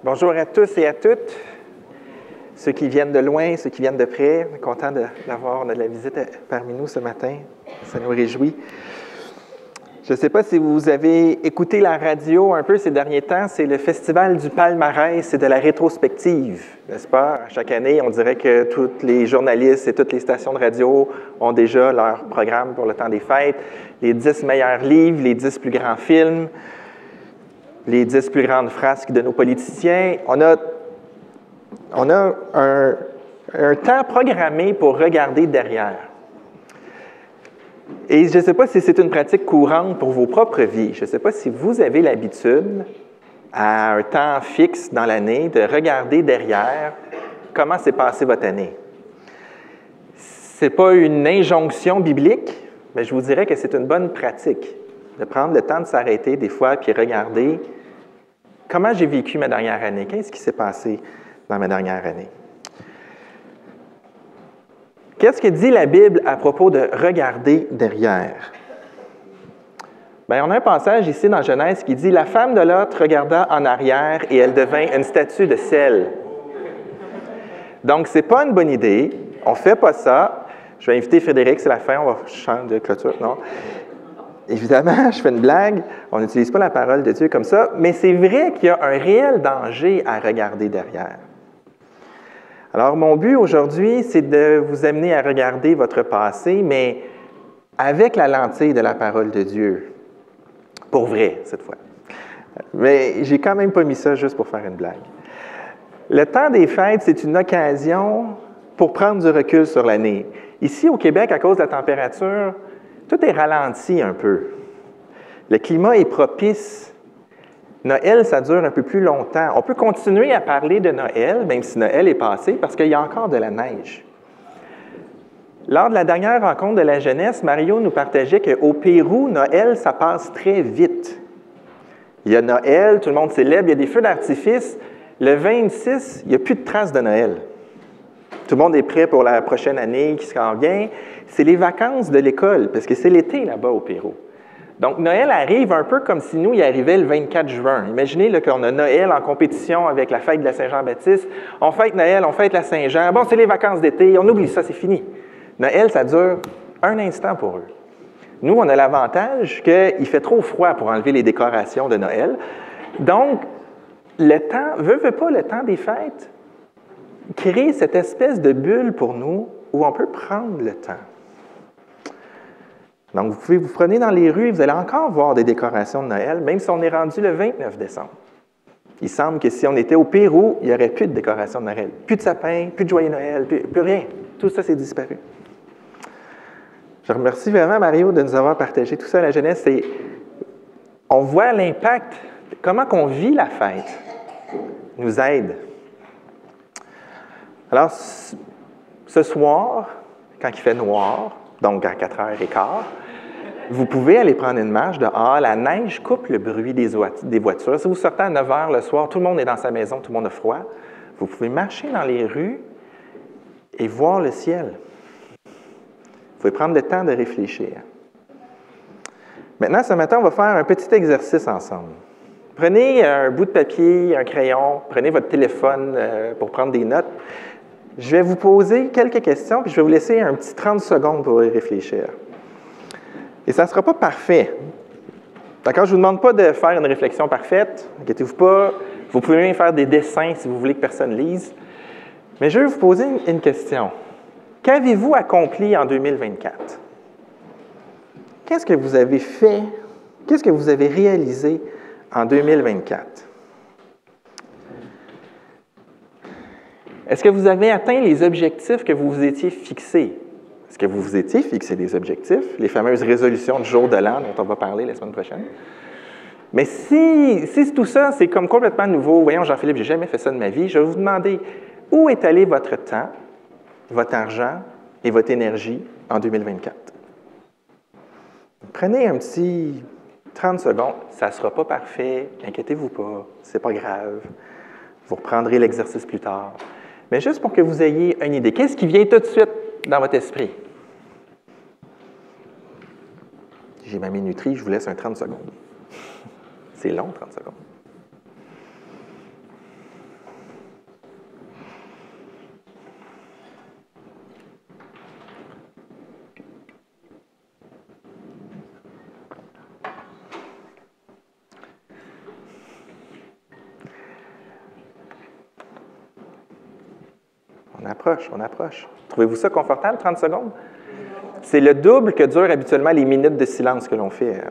Bonjour à tous et à toutes, ceux qui viennent de loin, ceux qui viennent de près. Content d'avoir de la visite parmi nous ce matin, ça nous réjouit. Je ne sais pas si vous avez écouté la radio un peu ces derniers temps, c'est le Festival du palmarès, c'est de la rétrospective, n'est-ce pas? Chaque année, on dirait que tous les journalistes et toutes les stations de radio ont déjà leur programme pour le temps des fêtes, les 10 meilleurs livres, les 10 plus grands films, les 10 plus grandes frasques de nos politiciens. On a un temps programmé pour regarder derrière. Et je ne sais pas si c'est une pratique courante pour vos propres vies. Je ne sais pas si vous avez l'habitude, à un temps fixe dans l'année, de regarder derrière comment s'est passée votre année. Ce n'est pas une injonction biblique, mais je vous dirais que c'est une bonne pratique de prendre le temps de s'arrêter des fois puis regarder comment j'ai vécu ma dernière année, qu'est-ce qui s'est passé dans ma dernière année. Qu'est-ce que dit la Bible à propos de regarder derrière? Bien, on a un passage ici dans Genèse qui dit « La femme de Lot regarda en arrière et elle devint une statue de sel. » Donc, ce n'est pas une bonne idée. On ne fait pas ça. Je vais inviter Frédéric, c'est la fin, on va changer de clôture, non? Évidemment, je fais une blague, on n'utilise pas la parole de Dieu comme ça, mais c'est vrai qu'il y a un réel danger à regarder derrière. Alors, mon but aujourd'hui, c'est de vous amener à regarder votre passé, mais avec la lentille de la parole de Dieu. Pour vrai, cette fois. Mais j'ai quand même pas mis ça juste pour faire une blague. Le temps des fêtes, c'est une occasion pour prendre du recul sur l'année. Ici, au Québec, à cause de la température, tout est ralenti un peu. Le climat est propice. Noël, ça dure un peu plus longtemps. On peut continuer à parler de Noël, même si Noël est passé, parce qu'il y a encore de la neige. Lors de la dernière rencontre de la jeunesse, Mario nous partageait qu'au Pérou, Noël, ça passe très vite. Il y a Noël, tout le monde célèbre, il y a des feux d'artifice. Le 26, il n'y a plus de traces de Noël. Tout le monde est prêt pour la prochaine année qui s'en vient. C'est les vacances de l'école, parce que c'est l'été là-bas au Pérou. Donc, Noël arrive un peu comme si nous, il arrivait le 24 juin. Imaginez là, qu'on a Noël en compétition avec la fête de la Saint-Jean-Baptiste. On fête Noël, on fête la Saint-Jean. Bon, c'est les vacances d'été, on oublie ça, c'est fini. Noël, ça dure un instant pour eux. Nous, on a l'avantage qu'il fait trop froid pour enlever les décorations de Noël. Donc, le temps, veut pas, le temps des fêtes, crée cette espèce de bulle pour nous où on peut prendre le temps. Donc, vous pouvez vous promener dans les rues et vous allez encore voir des décorations de Noël, même si on est rendu le 29 décembre. Il semble que si on était au Pérou, il n'y aurait plus de décorations de Noël. Plus de sapin, plus de joyeux Noël, plus rien. Tout ça, c'est disparu. Je remercie vraiment Mario de nous avoir partagé tout ça à la jeunesse. Et on voit l'impact, comment qu'on vit la fête nous aide. Alors, ce soir, quand il fait noir, donc à 4h15, vous pouvez aller prendre une marche dehors. La neige coupe le bruit des voitures. Si vous sortez à 9h le soir, tout le monde est dans sa maison, tout le monde a froid. Vous pouvez marcher dans les rues et voir le ciel. Vous pouvez prendre le temps de réfléchir. Maintenant, ce matin, on va faire un petit exercice ensemble. Prenez un bout de papier, un crayon, prenez votre téléphone pour prendre des notes. Je vais vous poser quelques questions, puis je vais vous laisser un petit 30 secondes pour y réfléchir. Et ça ne sera pas parfait. D'accord? Je ne vous demande pas de faire une réflexion parfaite. Inquiétez-vous pas. Vous pouvez même faire des dessins si vous voulez que personne lise. Mais je vais vous poser une question. Qu'avez-vous accompli en 2024? Qu'est-ce que vous avez fait? Qu'est-ce que vous avez réalisé en 2024? Est-ce que vous avez atteint les objectifs que vous vous étiez fixés? Est-ce que vous vous étiez fixé des objectifs, les fameuses résolutions du jour de l'an dont on va parler la semaine prochaine? Mais si tout ça, c'est comme complètement nouveau, voyons Jean-Philippe, je n'ai jamais fait ça de ma vie, je vais vous demander où est allé votre temps, votre argent et votre énergie en 2024? Prenez un petit 30 secondes, ça ne sera pas parfait, inquiétez-vous pas, ce n'est pas grave, vous reprendrez l'exercice plus tard. Mais juste pour que vous ayez une idée, qu'est-ce qui vient tout de suite dans votre esprit? J'ai ma minuterie, je vous laisse un 30 secondes. C'est long, 30 secondes. On approche, on approche. Trouvez-vous ça confortable, 30 secondes? C'est le double que durent habituellement les minutes de silence que l'on fait.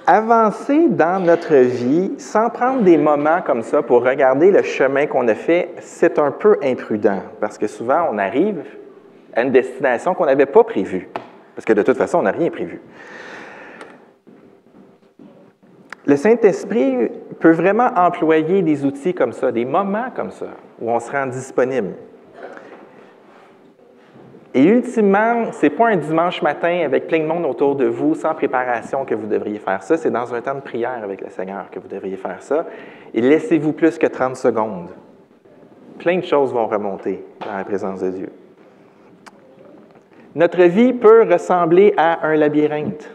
Avancer dans notre vie sans prendre des moments comme ça pour regarder le chemin qu'on a fait, c'est un peu imprudent parce que souvent, on arrive à une destination qu'on n'avait pas prévue parce que de toute façon, on n'a rien prévu. Le Saint-Esprit peut vraiment employer des outils comme ça, des moments comme ça, où on se rend disponible. Et ultimement, ce n'est pas un dimanche matin avec plein de monde autour de vous, sans préparation, que vous devriez faire ça. C'est dans un temps de prière avec le Seigneur que vous devriez faire ça. Et laissez-vous plus que 30 secondes. Plein de choses vont remonter dans la présence de Dieu. Notre vie peut ressembler à un labyrinthe.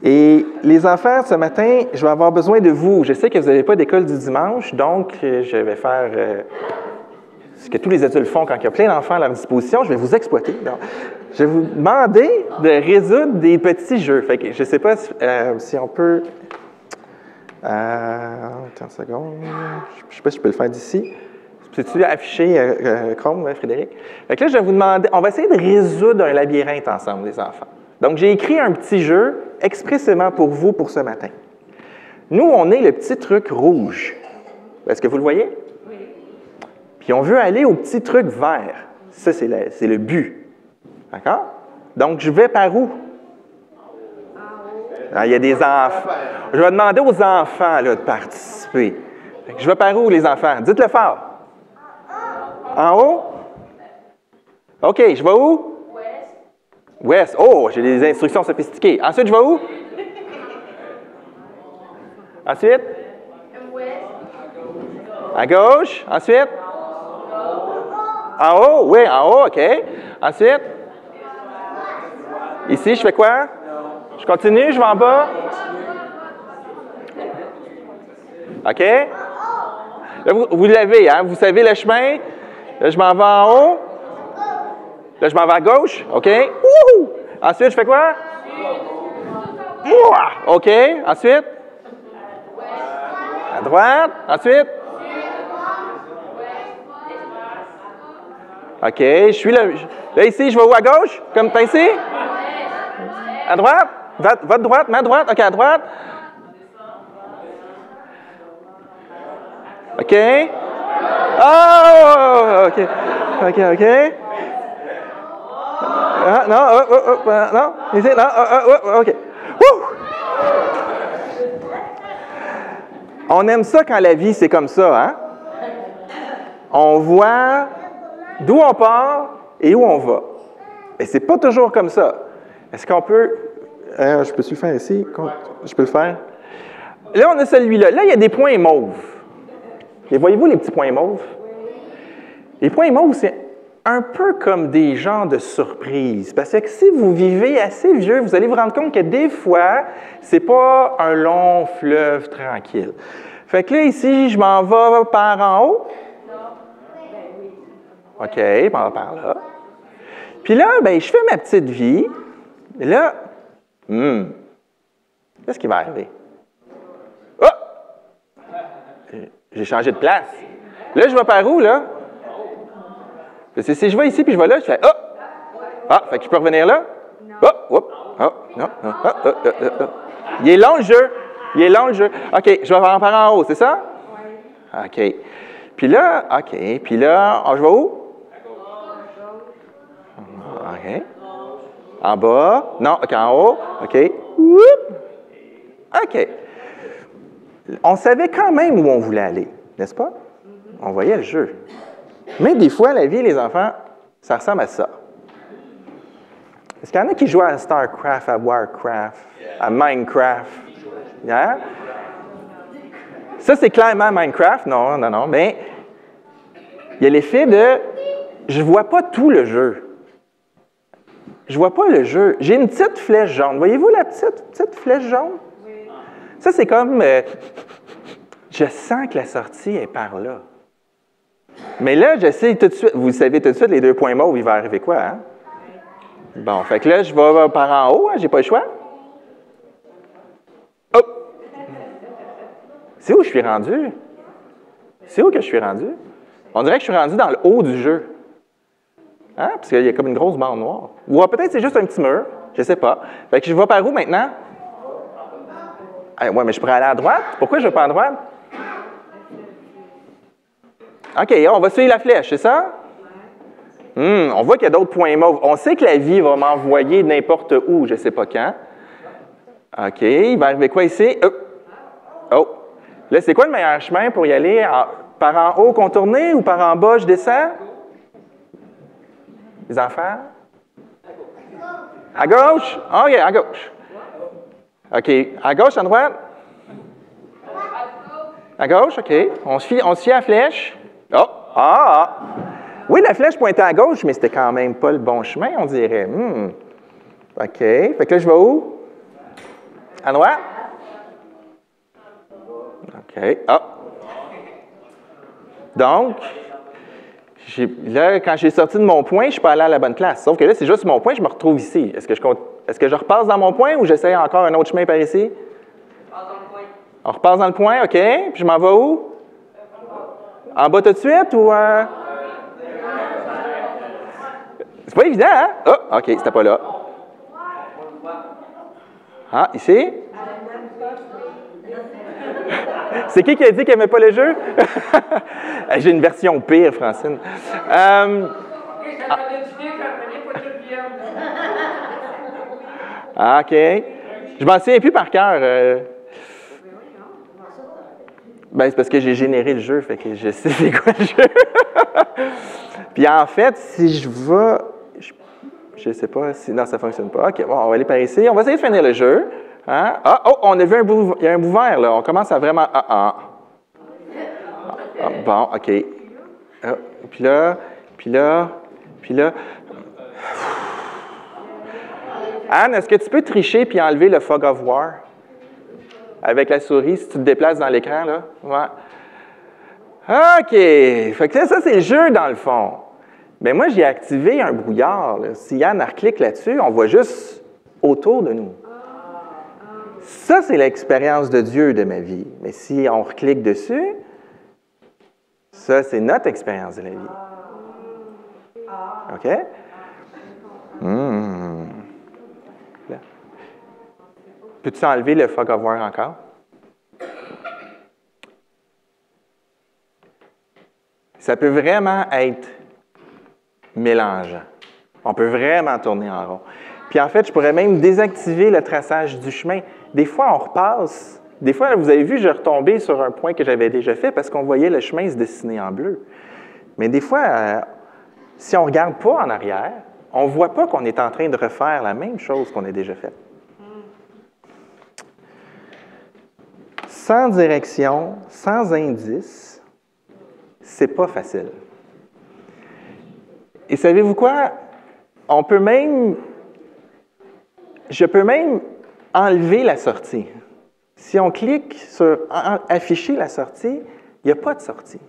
Et les enfants, ce matin, je vais avoir besoin de vous. Je sais que vous n'avez pas d'école du dimanche, donc je vais faire ce que tous les adultes font quand il y a plein d'enfants à leur disposition. Je vais vous exploiter. Donc, je vais vous demander de résoudre des petits jeux. Fait que je ne sais pas si on peut... 30 secondes. Je ne sais pas si je peux le faire d'ici. Peux-tu afficher Chrome, Frédéric? Fait que là, je vais vous demander... On va essayer de résoudre un labyrinthe ensemble, les enfants. Donc, j'ai écrit un petit jeu expressément pour vous pour ce matin. Nous, on est le petit truc rouge. Est-ce que vous le voyez? Oui. Puis, on veut aller au petit truc vert. Ça, c'est le but. D'accord? Donc, je vais par où? Ah, il y a des enfants. Je vais demander aux enfants là, de participer. Je vais par où, les enfants? Dites-le fort. En haut? OK, je vais où? Ouest. Oh, j'ai des instructions sophistiquées. Ensuite, je vais où? Ensuite? À gauche. Ensuite? En haut? Oui, en haut, OK. Ensuite? Ici, je fais quoi? Je continue, je vais en bas. OK? Là, vous l'avez, hein? Vous savez le chemin? Là, je m'en vais en haut. Là, je m'en vais à gauche. OK? Wouhou! Ensuite, je fais quoi? OK. Ensuite? À droite. Ensuite? OK. Je suis là. Là, ici, je vais où à gauche? Comme ici? À droite? Votre droite, ma droite. OK, à droite. OK. Oh! OK. OK, OK. Ah, non, non, ici, non, OK. Wouh! On aime ça quand la vie, c'est comme ça, hein? On voit d'où on part et où on va. Mais c'est pas toujours comme ça. Est-ce qu'on peut... je peux-tu le faire ici? Je peux le faire? Là, on a celui-là. Là, il y a des points mauves. Et voyez-vous les petits points mauves? Les points mauves, c'est un peu comme des genres de surprises. Parce que si vous vivez assez vieux, vous allez vous rendre compte que des fois, c'est pas un long fleuve tranquille. Fait que là, ici, je m'en vais par en haut. OK, je m'en vais par là. Puis là, ben, je fais ma petite vie. Et là, qu'est-ce qui va arriver? Oh! J'ai changé de place. Là, je vais par où, là? Parce que si je vais ici puis je vais là, je fais « Oh! » Ah, fait que je peux revenir là? Oh! Oh! Oh! Non! Il est long, le jeu. Il est long, le jeu. OK, je vais en par en haut, c'est ça? Oui. OK. Puis là, OK. Puis là, je vais où? OK. En bas? Non, OK, en haut. OK. OK. On savait quand même où on voulait aller, n'est-ce pas? On voyait le jeu. Mais des fois, la vie, les enfants, ça ressemble à ça. Est-ce qu'il y en a qui jouent à StarCraft, à Warcraft, à Minecraft? Yeah? Ça, c'est clairement Minecraft. Non, non, non. Mais il y a l'effet de « je ne vois pas tout le jeu. Je ne vois pas le jeu. J'ai une petite flèche jaune. Voyez-vous la petite flèche jaune? Oui. Ça, c'est comme je sens que la sortie est par là. Mais là, je sais tout de suite, vous savez tout de suite, les 2 points mauves, il va arriver quoi, hein? Bon, fait que là, je vais par en haut, hein, j'ai pas le choix. Hop! C'est où je suis rendu? C'est où que je suis rendu? On dirait que je suis rendu dans le haut du jeu. Hein? Parce qu'il y a comme une grosse barre noire. Ou peut-être c'est juste un petit mur. Je ne sais pas. Fait que je vais par où maintenant? Oui, mais je pourrais aller à droite. Pourquoi je ne vais pas à droite? OK, on va suivre la flèche, c'est ça? On voit qu'il y a d'autres points mauves. On sait que la vie va m'envoyer n'importe où, je ne sais pas quand. OK, il va arriver quoi ici? Oh! Là, c'est quoi le meilleur chemin pour y aller? Par en haut, contourner, ou par en bas, je descends? Les enfants? À gauche? OK, à gauche. OK, à gauche, à droite? À gauche, OK. On se fie à la flèche. Oh! Ah! Oui, la flèche pointait à gauche, mais c'était quand même pas le bon chemin, on dirait. OK. Fait que là, je vais où? À droite? OK. Ah! Donc, là, quand j'ai sorti de mon point, je suis pas allé à la bonne place. Sauf que là, c'est juste mon point, je me retrouve ici. Est-ce que je repasse dans mon point ou j'essaie encore un autre chemin par ici? On repasse dans le point, OK. Puis je m'en vais où? En bas tout de suite ou... C'est pas évident, hein? Oh, OK, c'était pas là. Ah, ici? C'est qui a dit qu'il n'aimait pas le jeu? J'ai une version pire, Francine. OK. Je m'en souviens plus par cœur. Ben, c'est parce que j'ai généré le jeu, fait que je sais c'est quoi le jeu. Puis en fait, si je vais... Je ne sais pas si... Non, ça ne fonctionne pas. OK, bon, on va aller par ici. On va essayer de finir le jeu. Hein? Ah, oh, on a vu il y a un bout vert, là. On commence à vraiment... bon, OK. Puis là... Anne, est-ce que tu peux tricher puis enlever le fog of war? Avec la souris, si tu te déplaces dans l'écran, là. Ouais. OK. Fait que là, ça, c'est le jeu, dans le fond. Mais moi, j'ai activé un brouillard. Là. Si Yann reclique là-dessus, on voit juste autour de nous. Ça, c'est l'expérience de Dieu de ma vie. Mais si on reclique dessus, ça, c'est notre expérience de la vie. OK? Là. Peux-tu enlever le fog of war encore? Ça peut vraiment être mélangeant. On peut vraiment tourner en rond. Puis en fait, je pourrais même désactiver le traçage du chemin. Des fois, on repasse. Des fois, vous avez vu, je retombais sur un point que j'avais déjà fait parce qu'on voyait le chemin se dessiner en bleu. Mais des fois, si on ne regarde pas en arrière, on ne voit pas qu'on est en train de refaire la même chose qu'on a déjà faite. Sans direction, sans indice, c'est pas facile. Et savez-vous quoi? Je peux même enlever la sortie. Si on clique sur « Afficher la sortie », il n'y a pas de sortie.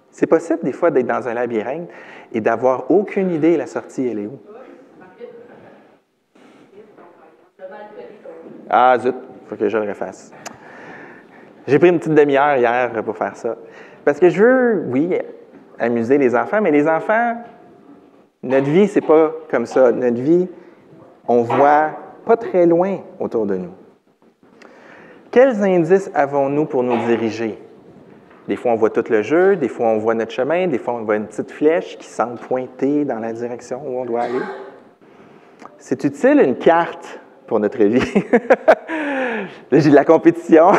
C'est possible des fois d'être dans un labyrinthe et d'avoir aucune idée la sortie, elle est où. Ah zut, il faut que je le refasse. J'ai pris une petite demi-heure hier pour faire ça. Parce que je veux, oui, amuser les enfants, mais les enfants, notre vie, c'est pas comme ça. Notre vie, on voit pas très loin autour de nous. Quels indices avons-nous pour nous diriger? Des fois, on voit tout le jeu, des fois, on voit notre chemin, des fois, on voit une petite flèche qui semble pointer dans la direction où on doit aller. C'est utile une carte pour notre vie. Là, j'ai de la compétition.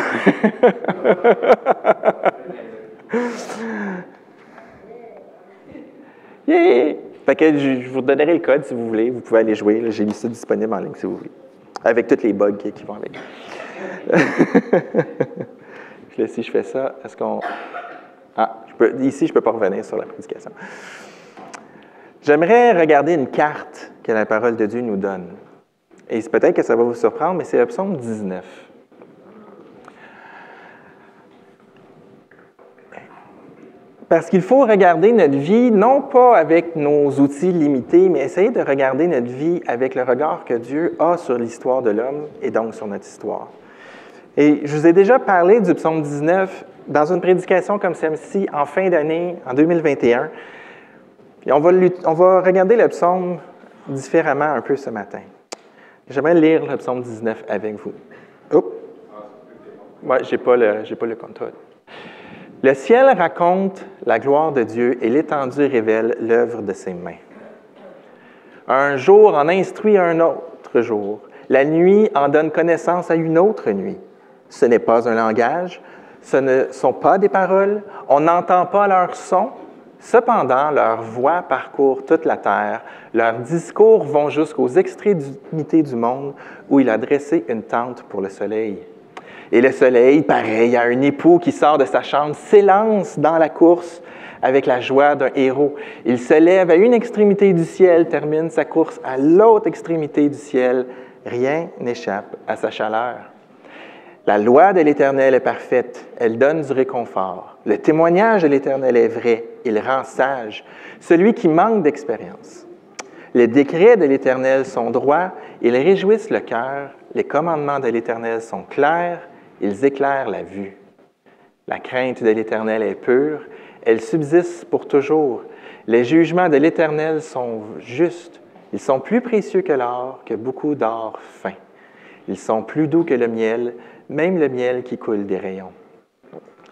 Yeah! Fait que je vous donnerai le code si vous voulez. Vous pouvez aller jouer. Là, j'ai mis ça disponible en ligne si vous voulez. Avec tous les bugs qui vont avec. Là, si je fais ça, est-ce qu'on... ici, je ne peux pas revenir sur la prédication. J'aimerais regarder une carte que la parole de Dieu nous donne. Et peut-être que ça va vous surprendre, mais c'est le psaume 19. Parce qu'il faut regarder notre vie, non pas avec nos outils limités, mais essayer de regarder notre vie avec le regard que Dieu a sur l'histoire de l'homme et donc sur notre histoire. Et je vous ai déjà parlé du psaume 19 dans une prédication comme celle-ci, en fin d'année, en 2021, et on va regarder le psaume différemment un peu ce matin. J'aimerais lire le psaume 19 avec vous. Oups! Oui, je n'ai pas le contrôle. Le ciel raconte la gloire de Dieu et l'étendue révèle l'œuvre de ses mains. Un jour en instruit un autre jour. La nuit en donne connaissance à une autre nuit. Ce n'est pas un langage, ce ne sont pas des paroles, on n'entend pas leur son. Cependant, leur voix parcourt toute la terre, leurs discours vont jusqu'aux extrémités du monde où il a dressé une tente pour le soleil. Et le soleil, pareil à un époux qui sort de sa chambre, s'élance dans la course avec la joie d'un héros. Il se lève à une extrémité du ciel, termine sa course à l'autre extrémité du ciel. Rien n'échappe à sa chaleur. La loi de l'Éternel est parfaite, elle donne du réconfort. Le témoignage de l'Éternel est vrai, il rend sage celui qui manque d'expérience. Les décrets de l'Éternel sont droits, ils réjouissent le cœur. Les commandements de l'Éternel sont clairs, ils éclairent la vue. La crainte de l'Éternel est pure, elle subsiste pour toujours. Les jugements de l'Éternel sont justes, ils sont plus précieux que l'or, que beaucoup d'or fin. Ils sont plus doux que le miel, même le miel qui coule des rayons.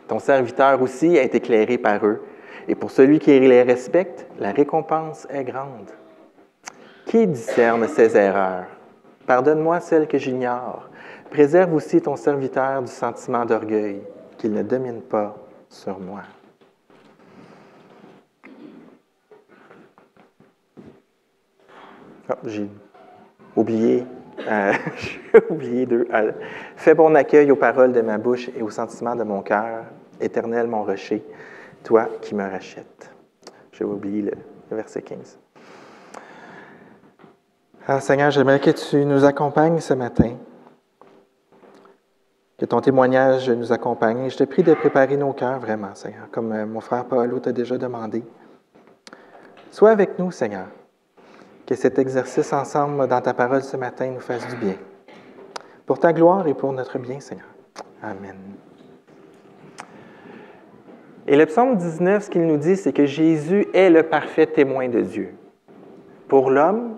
Ton serviteur aussi est éclairé par eux, et pour celui qui les respecte, la récompense est grande. Qui discerne ses erreurs? Pardonne-moi celles que j'ignore. Préserve aussi ton serviteur du sentiment d'orgueil, qu'il ne domine pas sur moi. Oh, j'ai oublié Fais bon accueil aux paroles de ma bouche et aux sentiments de mon cœur, Éternel mon rocher, toi qui me rachètes. J'ai oublié le verset 15. Alors, Seigneur, j'aimerais que tu nous accompagnes ce matin, que ton témoignage nous accompagne. Je te prie de préparer nos cœurs vraiment, Seigneur, comme mon frère Paulo t'a déjà demandé. Sois avec nous, Seigneur. Que cet exercice ensemble dans ta parole ce matin nous fasse du bien. Pour ta gloire et pour notre bien, Seigneur. Amen. Et le psaume 19, ce qu'il nous dit, c'est que Jésus est le parfait témoin de Dieu. Pour l'homme,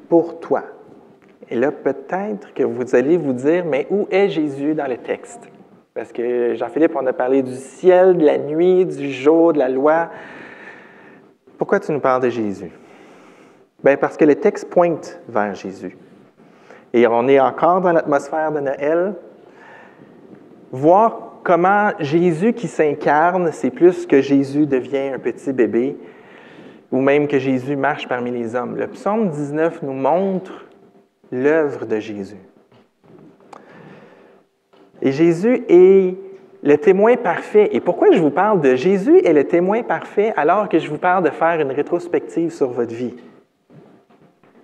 pour toi. Et là, peut-être que vous allez vous dire, mais où est Jésus dans le texte? Parce que Jean-Philippe, on a parlé du ciel, de la nuit, du jour, de la loi. Pourquoi tu nous parles de Jésus? Bien, parce que le texte pointe vers Jésus. Et on est encore dans l'atmosphère de Noël. Voir comment Jésus qui s'incarne, c'est plus que Jésus devient un petit bébé, ou même que Jésus marche parmi les hommes. Le psaume 19 nous montre l'œuvre de Jésus. Et Jésus est le témoin parfait. Et pourquoi je vous parle de Jésus est le témoin parfait alors que je vous parle de faire une rétrospective sur votre vie?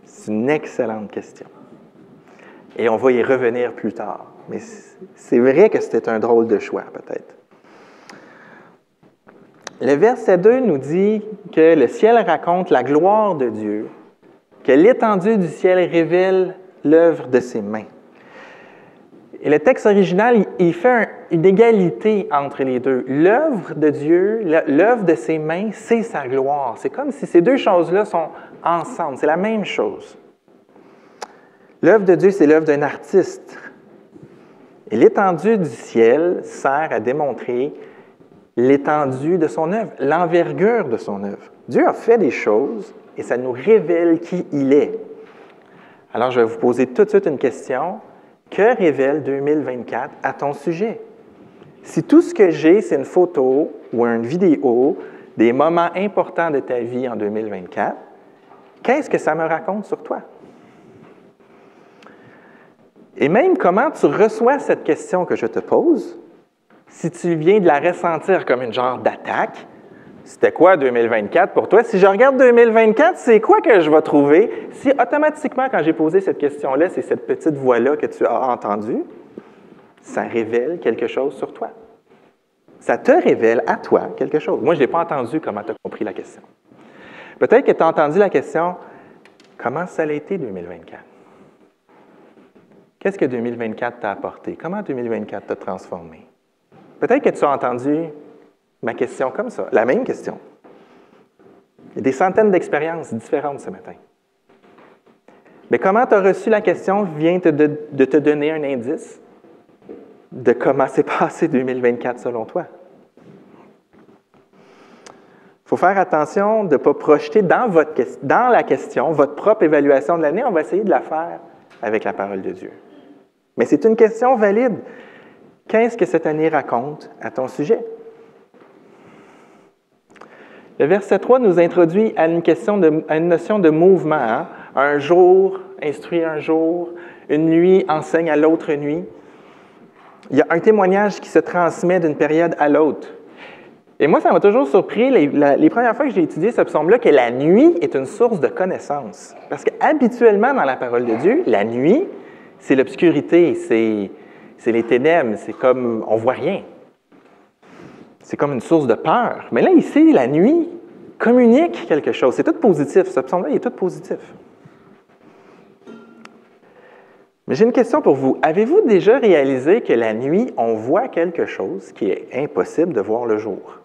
C'est une excellente question. Et on va y revenir plus tard. Mais c'est vrai que c'était un drôle de choix, peut-être. Le verset 2 nous dit que le ciel raconte la gloire de Dieu, que l'étendue du ciel révèle l'œuvre de ses mains. Et le texte original, il fait une égalité entre les deux. L'œuvre de Dieu, l'œuvre de ses mains, c'est sa gloire. C'est comme si ces deux choses-là sont ensemble. C'est la même chose. L'œuvre de Dieu, c'est l'œuvre d'un artiste. Et l'étendue du ciel sert à démontrer l'étendue de son œuvre, l'envergure de son œuvre. Dieu a fait des choses et ça nous révèle qui il est. Alors, je vais vous poser tout de suite une question. Que révèle 2024 à ton sujet? Si tout ce que j'ai, c'est une photo ou une vidéo des moments importants de ta vie en 2024, qu'est-ce que ça me raconte sur toi? Et même comment tu reçois cette question que je te pose, si tu viens de la ressentir comme une genre d'attaque, c'était quoi 2024 pour toi? Si je regarde 2024, c'est quoi que je vais trouver? Si automatiquement, quand j'ai posé cette question-là, c'est cette petite voix-là que tu as entendue, ça révèle quelque chose sur toi. Ça te révèle à toi quelque chose. Moi, je n'ai pas entendu comment tu as compris la question. Peut-être que tu as entendu la question, comment ça a été 2024? Qu'est-ce que 2024 t'a apporté? Comment 2024 t'a transformé? Peut-être que tu as entendu ma question comme ça, la même question. Il y a des centaines d'expériences différentes ce matin. Mais comment tu as reçu la question vient de te donner un indice de comment s'est passé 2024 selon toi. Il faut faire attention de ne pas projeter dans la question votre propre évaluation de l'année. On va essayer de la faire avec la parole de Dieu. Mais c'est une question valide. Qu'est-ce que cette année raconte à ton sujet? Le verset 3 nous introduit à une notion de mouvement. Hein? Un jour instruit un jour, une nuit enseigne à l'autre nuit. Il y a un témoignage qui se transmet d'une période à l'autre. Et moi, ça m'a toujours surpris, les premières fois que j'ai étudié ce psaume-là, que la nuit est une source de connaissance. Parce qu'habituellement, dans la parole de Dieu, la nuit, c'est l'obscurité, c'est les ténèbres, c'est comme, on ne voit rien. C'est comme une source de peur. Mais là, ici, la nuit communique quelque chose. C'est tout positif. Ce psaume-là, il est tout positif. Mais j'ai une question pour vous. Avez-vous déjà réalisé que la nuit, on voit quelque chose qui est impossible de voir le jour?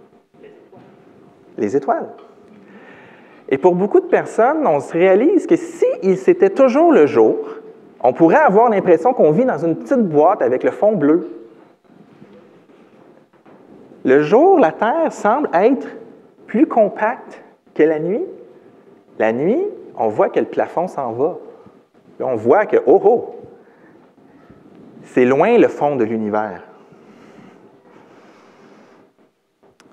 Les étoiles. Et pour beaucoup de personnes, on se réalise que si c'était toujours le jour, on pourrait avoir l'impression qu'on vit dans une petite boîte avec le fond bleu. Le jour, la Terre semble être plus compacte que la nuit. La nuit, on voit que le plafond s'en va. Là, on voit que, c'est loin le fond de l'univers.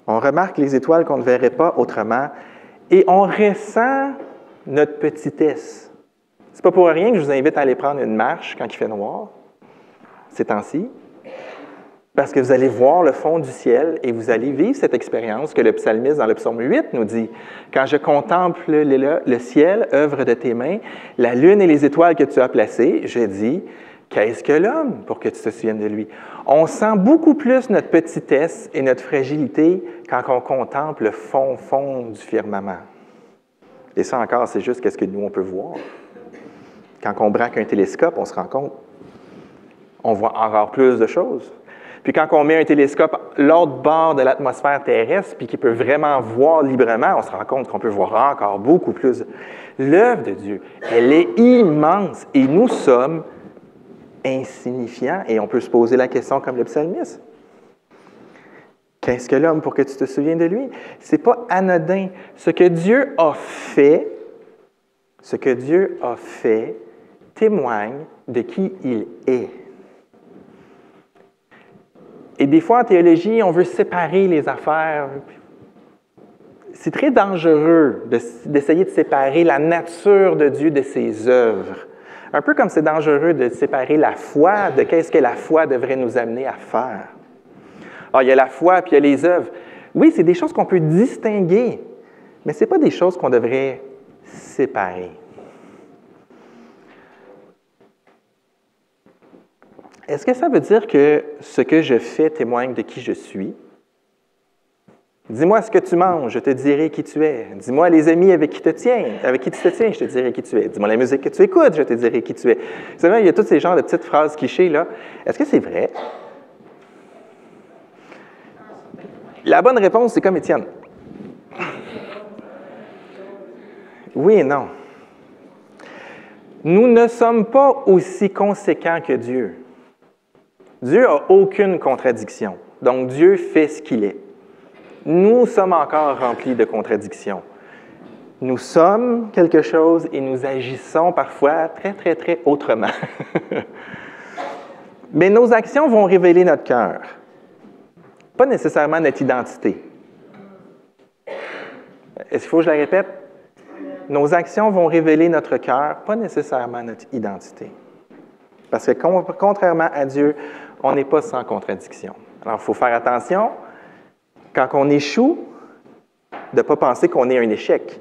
On remarque les étoiles qu'on ne verrait pas autrement et on ressent notre petitesse. C'est pas pour rien que je vous invite à aller prendre une marche quand il fait noir, ces temps-ci, parce que vous allez voir le fond du ciel et vous allez vivre cette expérience que le psalmiste dans le psaume 8 nous dit. Quand je contemple le ciel, œuvre de tes mains, la lune et les étoiles que tu as placées, je dis, qu'est-ce que l'homme pour que tu te souviennes de lui? On sent beaucoup plus notre petitesse et notre fragilité quand on contemple le fond du firmament. Et ça encore, c'est juste qu'est-ce que nous, on peut voir. Quand on braque un télescope, on se rend compte, on voit encore plus de choses. Puis quand on met un télescope l'autre bord de l'atmosphère terrestre, puis qu'il peut vraiment voir librement, on se rend compte qu'on peut voir encore beaucoup plus. L'œuvre de Dieu, elle est immense et nous sommes insignifiants. Et on peut se poser la question comme le psalmiste. Qu'est-ce que l'homme pour que tu te souviennes de lui? Ce n'est pas anodin. Ce que Dieu a fait témoigne de qui il est. Et des fois, en théologie, on veut séparer les affaires. C'est très dangereux d'essayer de séparer la nature de Dieu de ses œuvres. Un peu comme c'est dangereux de séparer la foi de qu'est-ce que la foi devrait nous amener à faire. Alors, il y a la foi puis il y a les œuvres. Oui, c'est des choses qu'on peut distinguer, mais ce n'est pas des choses qu'on devrait séparer. Est-ce que ça veut dire que ce que je fais témoigne de qui je suis? Dis-moi ce que tu manges, je te dirai qui tu es. Dis-moi les amis avec qui tu te tiens, je te dirai qui tu es. Dis-moi la musique que tu écoutes, je te dirai qui tu es. Vous savez, il y a tous ces genres de petites phrases clichés, là. Est-ce que c'est vrai? La bonne réponse, c'est comme Étienne. Oui et non. Nous ne sommes pas aussi conséquents que Dieu. Dieu n'a aucune contradiction. Donc, Dieu fait ce qu'il est. Nous sommes encore remplis de contradictions. Nous sommes quelque chose et nous agissons parfois très, très, très autrement. Mais nos actions vont révéler notre cœur, pas nécessairement notre identité. Est-ce qu'il faut que je la répète? Nos actions vont révéler notre cœur, pas nécessairement notre identité. Parce que contrairement à Dieu, on n'est pas sans contradiction. Alors, il faut faire attention, quand on échoue, de ne pas penser qu'on est un échec.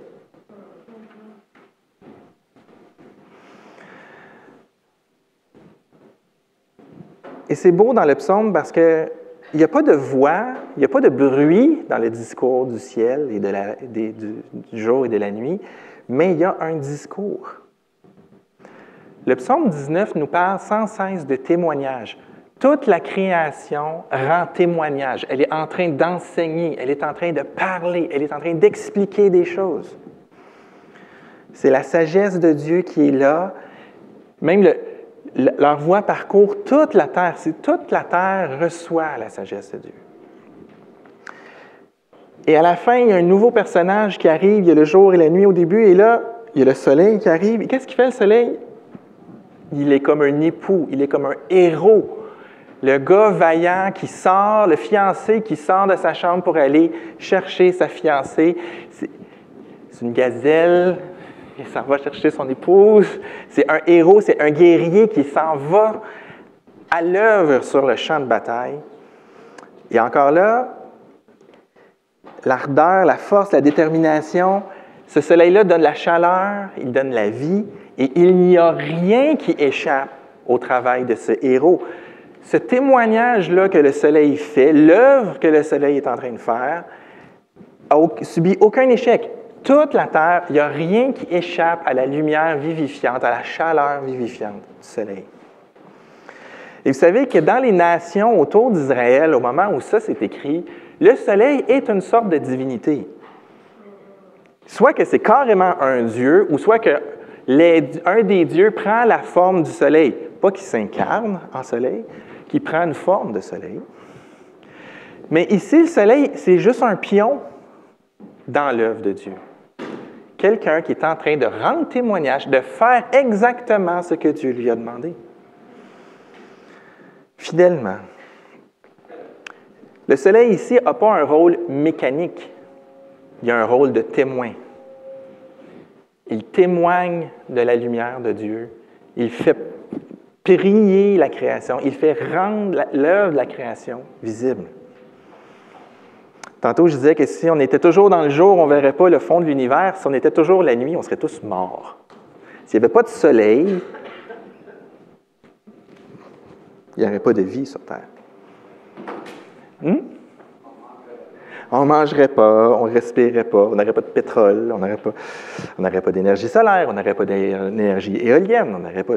Et c'est beau dans le psaume parce qu'il n'y a pas de voix, il n'y a pas de bruit dans le discours du ciel et du jour et de la nuit, mais il y a un discours. Le psaume 19 nous parle sans cesse de témoignages. Toute la création rend témoignage. Elle est en train d'enseigner, elle est en train de parler, elle est en train d'expliquer des choses. C'est la sagesse de Dieu qui est là. Même leur voix parcourt toute la terre. Toute la terre reçoit la sagesse de Dieu. Et à la fin, il y a un nouveau personnage qui arrive. Il y a le jour et la nuit au début. Et là, il y a le soleil qui arrive. Et qu'est-ce qu'il fait, le soleil? Il est comme un époux. Il est comme un héros. Le gars vaillant qui sort, le fiancé qui sort de sa chambre pour aller chercher sa fiancée. C'est une gazelle, il s'en va chercher son épouse. C'est un héros, c'est un guerrier qui s'en va à l'œuvre sur le champ de bataille. Et encore là, l'ardeur, la force, la détermination, ce soleil-là donne la chaleur, il donne la vie, et il n'y a rien qui échappe au travail de ce héros. Ce témoignage-là que le soleil fait, l'œuvre que le soleil est en train de faire, n'a subi aucun échec. Toute la terre, il n'y a rien qui échappe à la lumière vivifiante, à la chaleur vivifiante du soleil. Et vous savez que dans les nations autour d'Israël, au moment où ça s'est écrit, le soleil est une sorte de divinité. Soit que c'est carrément un dieu, ou soit que un des dieux prend la forme du soleil. Pas qu'il s'incarne en soleil, qui prend une forme de soleil. Mais ici, le soleil, c'est juste un pion dans l'œuvre de Dieu. Quelqu'un qui est en train de rendre témoignage, de faire exactement ce que Dieu lui a demandé. Fidèlement. Le soleil ici n'a pas un rôle mécanique. Il a un rôle de témoin. Il témoigne de la lumière de Dieu. Il fait briller la création. Il fait rendre l'œuvre de la création visible. Tantôt, je disais que si on était toujours dans le jour, on ne verrait pas le fond de l'univers. Si on était toujours la nuit, on serait tous morts. S'il n'y avait pas de soleil, il n'y aurait pas de vie sur Terre. On ne mangerait pas, on ne respirerait pas, on n'aurait pas de pétrole, on n'aurait pas d'énergie solaire, on n'aurait pas d'énergie éolienne, on n'aurait pas...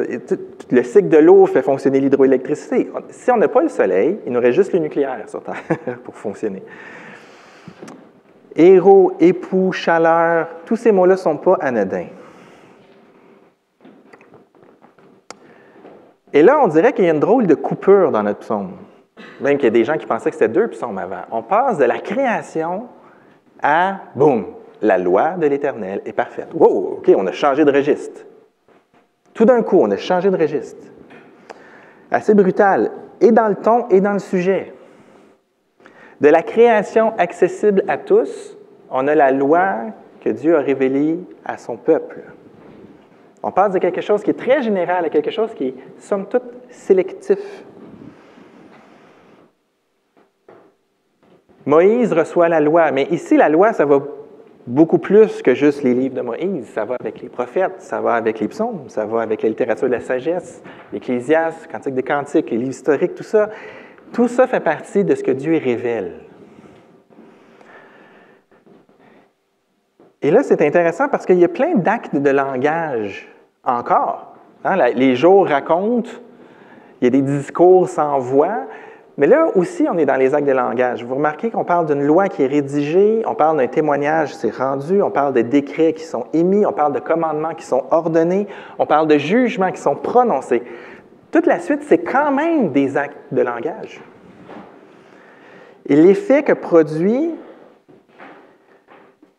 Le cycle de l'eau fait fonctionner l'hydroélectricité. Si on n'a pas le soleil, il nous reste juste le nucléaire sur Terre pour fonctionner. Héros, époux, chaleur, tous ces mots-là ne sont pas anodins. Et là, on dirait qu'il y a une drôle de coupure dans notre psaume. Même qu'il y a des gens qui pensaient que c'était 2 psaumes avant. On passe de la création à, boum, la loi de l'Éternel est parfaite. Wow, OK, on a changé de registre. Tout d'un coup, on a changé de registre. Assez brutal, et dans le ton et dans le sujet. De la création accessible à tous, on a la loi que Dieu a révélée à son peuple. On passe de quelque chose qui est très général à quelque chose qui est, somme toute, sélectif. Moïse reçoit la loi, mais ici, la loi, ça va beaucoup plus que juste les livres de Moïse. Ça va avec les prophètes, ça va avec les psaumes, ça va avec la littérature de la sagesse, l'Ecclésiaste, Cantique des Cantiques, les livres historiques, tout ça. Tout ça fait partie de ce que Dieu révèle. Et là, c'est intéressant parce qu'il y a plein d'actes de langage encore. Les jours racontent, il y a des discours sans voix, mais là aussi, on est dans les actes de langage. Vous remarquez qu'on parle d'une loi qui est rédigée, on parle d'un témoignage qui s'est rendu, on parle de décrets qui sont émis, on parle de commandements qui sont ordonnés, on parle de jugements qui sont prononcés. Toute la suite, c'est quand même des actes de langage. Et l'effet que produit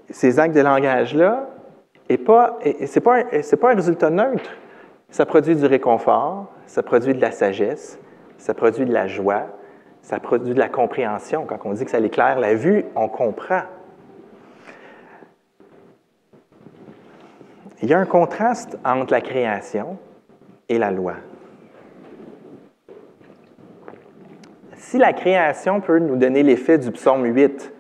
ces actes de langage-là, ce n'est pas un résultat neutre. Ça produit du réconfort, ça produit de la sagesse, ça produit de la joie, ça produit de la compréhension. Quand on dit que ça éclaire la vue, on comprend. Il y a un contraste entre la création et la loi. Si la création peut nous donner l'effet du psaume 8,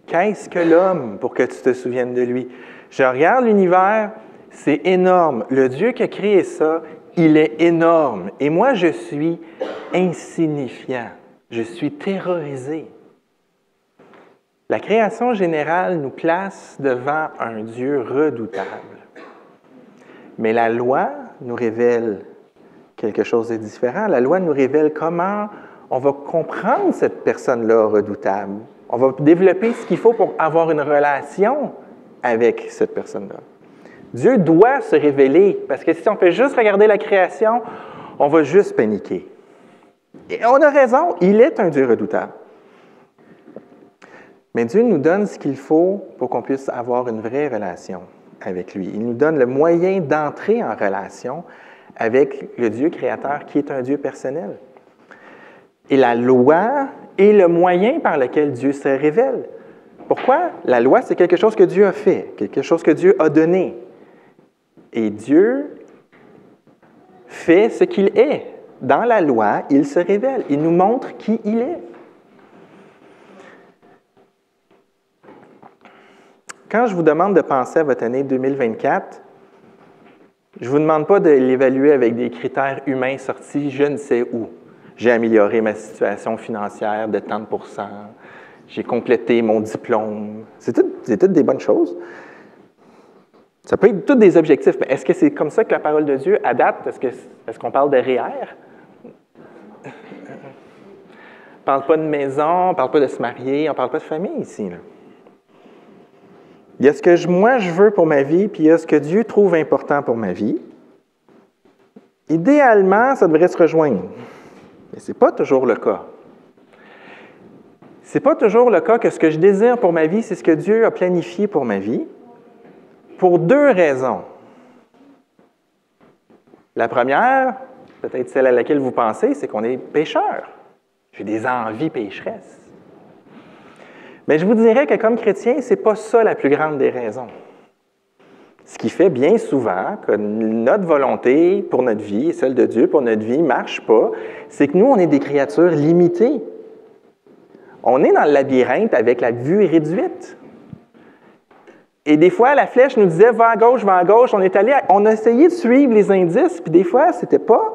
qu'est-ce que l'homme pour que tu te souviennes de lui? Je regarde l'univers, c'est énorme. Le Dieu qui a créé ça, il est énorme. Et moi, je suis insignifiant. Je suis terrorisé. La création générale nous place devant un Dieu redoutable. Mais la loi nous révèle quelque chose de différent. La loi nous révèle comment on va comprendre cette personne-là redoutable. On va développer ce qu'il faut pour avoir une relation avec cette personne-là. Dieu doit se révéler, parce que si on fait juste regarder la création, on va juste paniquer. Et on a raison, il est un Dieu redoutable. Mais Dieu nous donne ce qu'il faut pour qu'on puisse avoir une vraie relation avec lui. Il nous donne le moyen d'entrer en relation avec le Dieu créateur qui est un Dieu personnel. Et la loi est le moyen par lequel Dieu se révèle. Pourquoi? La loi, c'est quelque chose que Dieu a fait, quelque chose que Dieu a donné. Et Dieu fait ce qu'il est. Dans la loi, il se révèle. Il nous montre qui il est. Quand je vous demande de penser à votre année 2024, je ne vous demande pas de l'évaluer avec des critères humains sortis je ne sais où. J'ai amélioré ma situation financière de tant de %. J'ai complété mon diplôme. C'est toutes des bonnes choses. Ça peut être tous des objectifs, mais est-ce que c'est comme ça que la parole de Dieu adapte? Est-ce qu'on parle de REER? On ne parle pas de maison, on ne parle pas de se marier, on ne parle pas de famille ici. Là. Il y a ce que moi je veux pour ma vie, puis il y a ce que Dieu trouve important pour ma vie. Idéalement, ça devrait se rejoindre. Mais ce n'est pas toujours le cas. Ce n'est pas toujours le cas que ce que je désire pour ma vie, c'est ce que Dieu a planifié pour ma vie, pour deux raisons. La première, peut-être celle à laquelle vous pensez, c'est qu'on est pécheur. J'ai des envies pécheresses. Mais je vous dirais que comme chrétien, ce n'est pas ça la plus grande des raisons. Ce qui fait bien souvent que notre volonté pour notre vie et celle de Dieu pour notre vie ne marche pas, c'est que nous, on est des créatures limitées. On est dans le labyrinthe avec la vue réduite. Et des fois, la flèche nous disait « va à gauche, va à gauche ». On a essayé de suivre les indices, puis des fois, ce n'était pas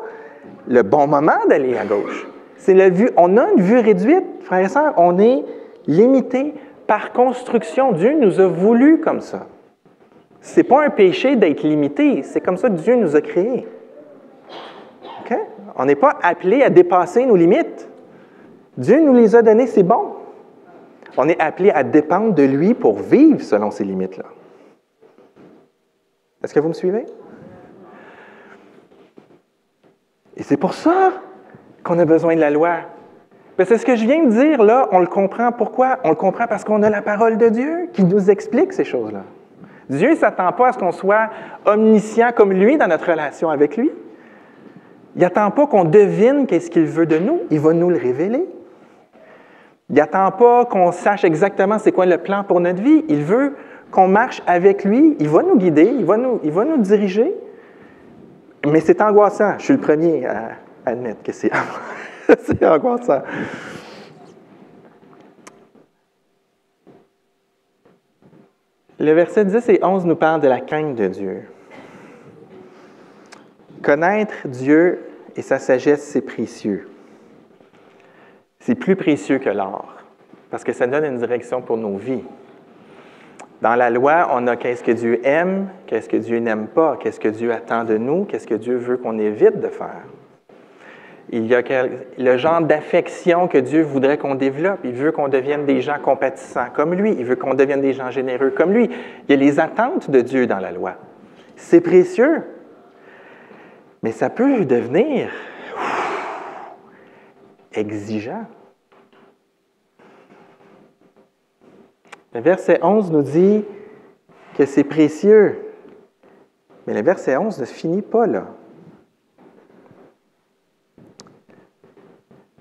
le bon moment d'aller à gauche. On a une vue réduite, frères et sœurs, on est limité par construction. Dieu nous a voulu comme ça. Ce n'est pas un péché d'être limité, c'est comme ça que Dieu nous a créés. Okay? On n'est pas appelé à dépasser nos limites. Dieu nous les a données, c'est bon. On est appelé à dépendre de lui pour vivre selon ces limites-là. Est-ce que vous me suivez? Et c'est pour ça qu'on a besoin de la loi. Parce que ce que je viens de dire, là, on le comprend. Pourquoi? On le comprend parce qu'on a la parole de Dieu qui nous explique ces choses-là. Dieu ne s'attend pas à ce qu'on soit omniscient comme lui dans notre relation avec lui. Il n'attend pas qu'on devine qu'est-ce qu'il veut de nous. Il va nous le révéler. Il n'attend pas qu'on sache exactement c'est quoi le plan pour notre vie. Il veut qu'on marche avec lui. Il va nous guider, il va nous diriger. Mais c'est angoissant. Je suis le premier à admettre que c'est angoissant. Le verset 10 et 11 nous parle de la crainte de Dieu. Connaître Dieu et sa sagesse, c'est précieux. C'est plus précieux que l'or, parce que ça donne une direction pour nos vies. Dans la loi, on a qu'est-ce que Dieu aime, qu'est-ce que Dieu n'aime pas, qu'est-ce que Dieu attend de nous, qu'est-ce que Dieu veut qu'on évite de faire. Il y a le genre d'affection que Dieu voudrait qu'on développe. Il veut qu'on devienne des gens compatissants comme lui. Il veut qu'on devienne des gens généreux comme lui. Il y a les attentes de Dieu dans la loi. C'est précieux, mais ça peut devenir exigeant. Le verset 11 nous dit que c'est précieux, mais le verset 11 ne finit pas là.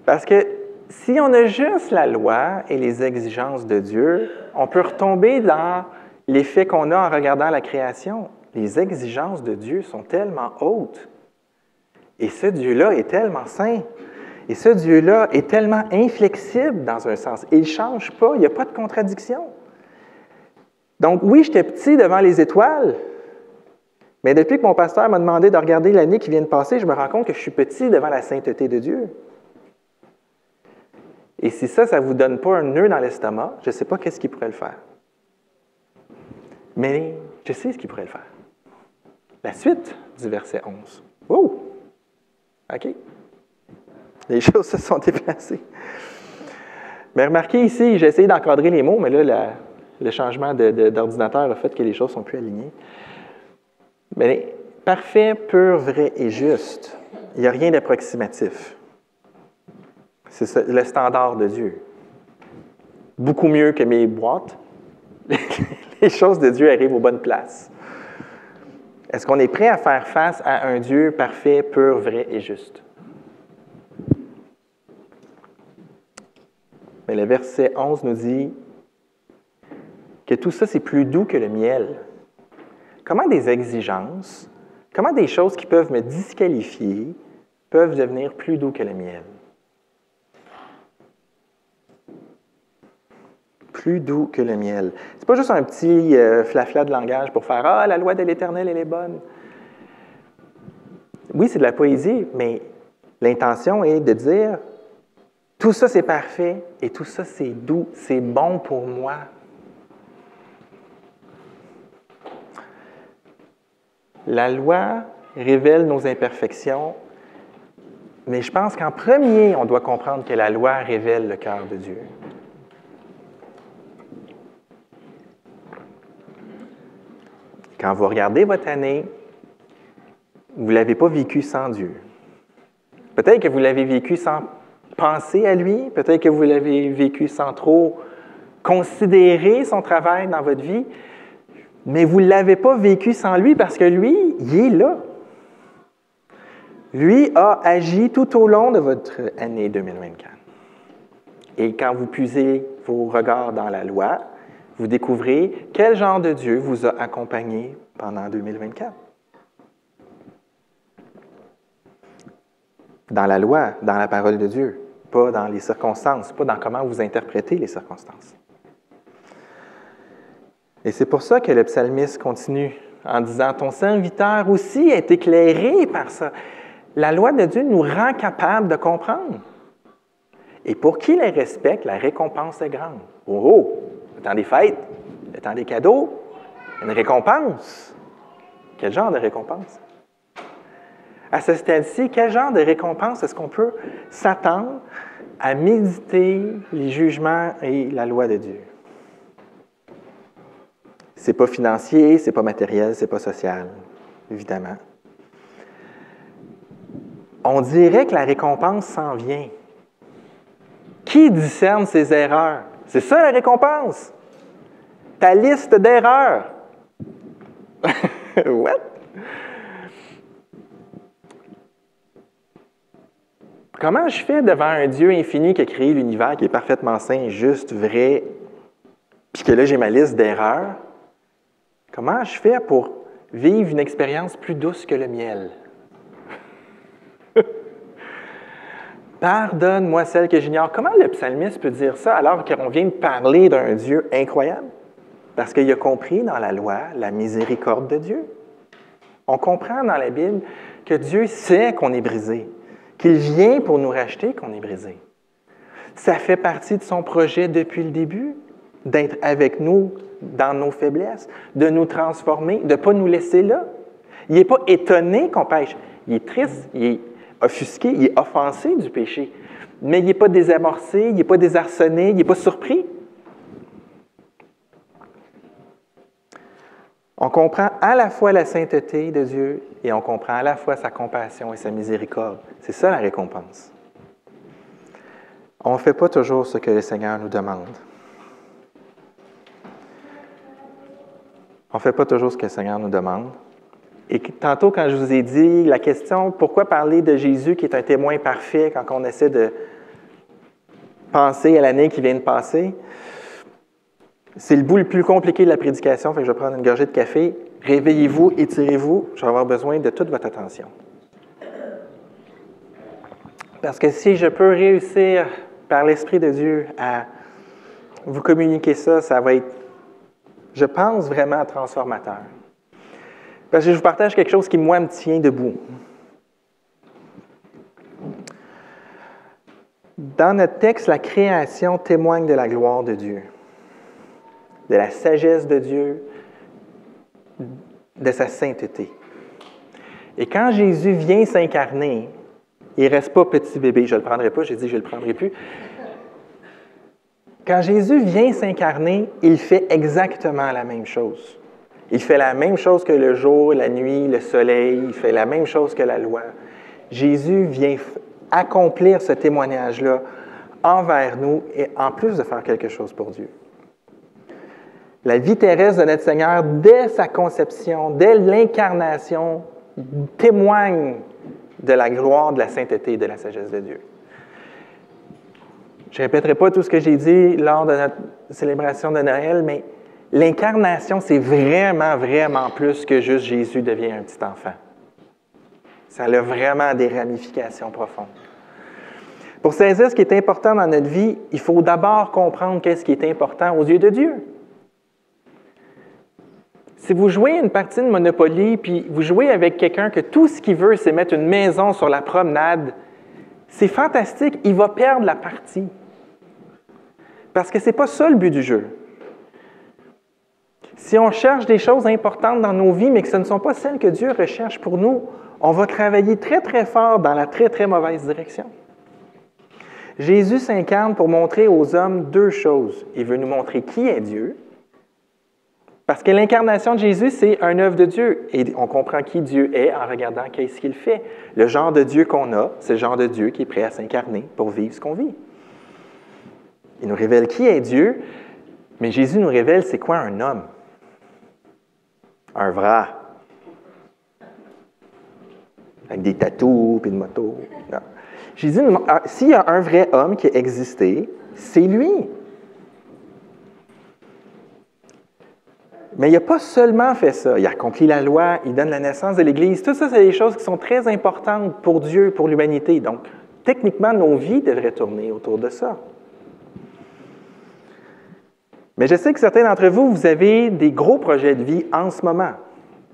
Parce que si on a juste la loi et les exigences de Dieu, on peut retomber dans l'effet qu'on a en regardant la création. Les exigences de Dieu sont tellement hautes. Et ce Dieu-là est tellement saint. Et ce Dieu-là est tellement inflexible dans un sens. Il ne change pas, il n'y a pas de contradiction. Donc oui, j'étais petit devant les étoiles, mais depuis que mon pasteur m'a demandé de regarder l'année qui vient de passer, je me rends compte que je suis petit devant la sainteté de Dieu. Et si ça ne vous donne pas un nœud dans l'estomac, je ne sais pas qu'est-ce qui pourrait le faire. Mais je sais ce qui pourrait le faire. La suite du verset 11. Oh! OK? Les choses se sont déplacées. Mais remarquez ici, j'ai essayé d'encadrer les mots, mais là, le changement d'ordinateur a fait que les choses sont plus alignées. Mais parfait, pur, vrai et juste. Il n'y a rien d'approximatif. C'est le standard de Dieu. Beaucoup mieux que mes boîtes. Les choses de Dieu arrivent aux bonnes places. Est-ce qu'on est prêt à faire face à un Dieu parfait, pur, vrai et juste? Mais le verset 11 nous dit que tout ça, c'est plus doux que le miel. Comment des exigences, comment des choses qui peuvent me disqualifier peuvent devenir plus doux que le miel? Plus doux que le miel. C'est pas juste un petit flafla de langage pour faire « Ah, la loi de l'Éternel, elle est bonne. » Oui, c'est de la poésie, mais l'intention est de dire « Tout ça, c'est parfait et tout ça, c'est doux, c'est bon pour moi. » La loi révèle nos imperfections, mais je pense qu'en premier, on doit comprendre que la loi révèle le cœur de Dieu. Quand vous regardez votre année, vous ne l'avez pas vécu sans Dieu. Peut-être que vous l'avez vécu sans penser à lui, peut-être que vous l'avez vécu sans trop considérer son travail dans votre vie, mais vous ne l'avez pas vécu sans lui parce que lui, il est là. Lui a agi tout au long de votre année 2024. Et quand vous puisez vos regards dans la loi, vous découvrez quel genre de Dieu vous a accompagné pendant 2024. Dans la loi, dans la parole de Dieu, pas dans les circonstances, pas dans comment vous interprétez les circonstances. Et c'est pour ça que le psalmiste continue en disant « Ton serviteur aussi est éclairé par ça. » La loi de Dieu nous rend capables de comprendre. Et pour qui les respecte, la récompense est grande. Oh! Le temps des fêtes, le temps des cadeaux, une récompense. Quel genre de récompense? À ce stade-ci, quel genre de récompense est-ce qu'on peut s'attendre à méditer les jugements et la loi de Dieu? C'est pas financier, c'est pas matériel, c'est pas social, évidemment. On dirait que la récompense s'en vient. Qui discerne ses erreurs? C'est ça la récompense. Ta liste d'erreurs. What? Comment je fais devant un Dieu infini qui a créé l'univers, qui est parfaitement saint, juste, vrai, puis que là j'ai ma liste d'erreurs? Comment je fais pour vivre une expérience plus douce que le miel? Pardonne-moi celle que j'ignore. Comment le psalmiste peut dire ça alors qu'on vient de parler d'un Dieu incroyable? Parce qu'il a compris dans la loi la miséricorde de Dieu. On comprend dans la Bible que Dieu sait qu'on est brisé, qu'il vient pour nous racheter qu'on est brisé. Ça fait partie de son projet depuis le début, d'être avec nous dans nos faiblesses, de nous transformer, de ne pas nous laisser là. Il n'est pas étonné qu'on pêche. Il est triste, il est offusqué, il est offensé du péché. Mais il n'est pas désamorcé, il n'est pas désarçonné, il n'est pas surpris. On comprend à la fois la sainteté de Dieu et on comprend à la fois sa compassion et sa miséricorde. C'est ça la récompense. On ne fait pas toujours ce que le Seigneur nous demande. On ne fait pas toujours ce que le Seigneur nous demande. Et tantôt, quand je vous ai dit la question, pourquoi parler de Jésus qui est un témoin parfait quand on essaie de penser à l'année qui vient de passer, c'est le bout le plus compliqué de la prédication, fait que je vais prendre une gorgée de café. Réveillez-vous, étirez-vous, je vais avoir besoin de toute votre attention. Parce que si je peux réussir par l'Esprit de Dieu à vous communiquer ça, ça va être, je pense, vraiment transformateur. Parce que je vous partage quelque chose qui, moi, me tient debout. Dans notre texte, la création témoigne de la gloire de Dieu, de la sagesse de Dieu, de sa sainteté. Et quand Jésus vient s'incarner, Il ne reste pas petit bébé. Je ne le prendrai pas, j'ai dit je ne le prendrai plus. Quand Jésus vient s'incarner, il fait exactement la même chose. Il fait la même chose que le jour, la nuit, le soleil, il fait la même chose que la loi. Jésus vient accomplir ce témoignage-là envers nous et en plus de faire quelque chose pour Dieu. La vie terrestre de notre Seigneur, dès sa conception, dès l'incarnation, témoigne de la gloire, de la sainteté et de la sagesse de Dieu. Je ne répéterai pas tout ce que j'ai dit lors de notre célébration de Noël, mais l'incarnation, c'est vraiment, vraiment plus que juste Jésus devient un petit enfant. Ça a vraiment des ramifications profondes. Pour saisir ce qui est important dans notre vie, il faut d'abord comprendre qu'est-ce qui est important aux yeux de Dieu. Si vous jouez une partie de Monopoly, puis vous jouez avec quelqu'un que tout ce qu'il veut, c'est mettre une maison sur la promenade, c'est fantastique, il va perdre la partie. Parce que ce n'est pas ça le but du jeu. Si on cherche des choses importantes dans nos vies, mais que ce ne sont pas celles que Dieu recherche pour nous, on va travailler très, très fort dans la très, très mauvaise direction. Jésus s'incarne pour montrer aux hommes deux choses. Il veut nous montrer qui est Dieu, parce que l'incarnation de Jésus, c'est un œuvre de Dieu. Et on comprend qui Dieu est en regardant qu'est-ce qu'il fait. Le genre de Dieu qu'on a, c'est le genre de Dieu qui est prêt à s'incarner pour vivre ce qu'on vit. Il nous révèle qui est Dieu, mais Jésus nous révèle c'est quoi un homme. Un vrai. Avec des tatous et une moto. Non. Jésus, s'il y a un vrai homme qui a existé, c'est lui. Mais il n'a pas seulement fait ça. Il a accompli la loi, il donne la naissance de l'Église. Tout ça, c'est des choses qui sont très importantes pour Dieu, pour l'humanité. Donc, techniquement, nos vies devraient tourner autour de ça. Mais je sais que certains d'entre vous, vous avez des gros projets de vie en ce moment.